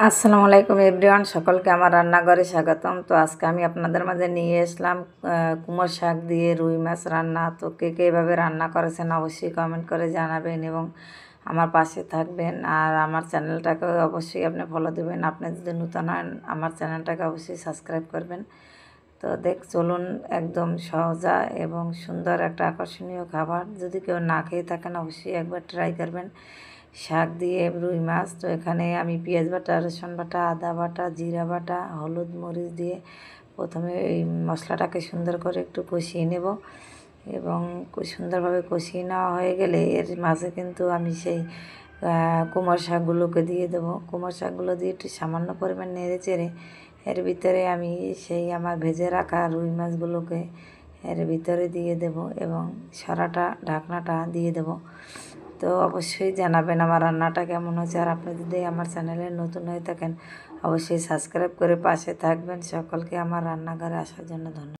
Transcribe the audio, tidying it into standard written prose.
আসসালামু আলাইকুম এভরিওয়ান, সকলকে আমার রান্নাঘরে স্বাগতম। তো আজকে আমি আপনাদের মাঝে নিয়ে আসলাম কুমড়ো শাক দিয়ে রুই মাছ রান্না। তো কে কে এভাবে রান্না করেছেন অবশ্যই কমেন্ট করে জানাবেন এবং আমার পাশে থাকবেন। আর আমার চ্যানেলটাকে অবশ্যই আপনি ফলো দেবেন। আপনি যদি নতুন হন আমার চ্যানেলটাকে অবশ্যই সাবস্ক্রাইব করবেন। তো চলুন, একদম সহজা এবং সুন্দর একটা আকর্ষণীয় খাবার। যদি কেউ না খেয়ে থাকেন অবশ্যই একবার ট্রাই করবেন। শাক দিয়ে রুই মাছ। তো এখানে আমি পেঁয়াজ বাটা, রসুন বাটা, আদা বাটা, জিরা বাটা, হলুদ মরিচ দিয়ে প্রথমে এই মশলাটাকে সুন্দর করে একটু কষিয়ে নেব এবং সুন্দরভাবে কষিয়ে নেওয়া হয়ে গেলে এর মাঝে কিন্তু আমি সেই কুমড়ো শাকগুলোকে দিয়ে দেবো। কুমড়ো শাকগুলো দিয়ে একটু সামান্য পরিমাণ নেড়ে চেড়ে এর ভিতরে আমি সেই আমার ভেজে রাখা রুই মাছগুলোকে এর ভিতরে দিয়ে দেব এবং সারাটা ঢাকনাটা দিয়ে দেব। তো অবশ্যই জানাবেন আমার রান্নাটা কেমন হয়েছে। আর আপনি যদি আমার চ্যানেলে নতুন হয়ে থাকেন অবশ্যই সাবস্ক্রাইব করে পাশে থাকবেন। সকলকে আমার রান্নাঘরে আসার জন্য ধন্যবাদ।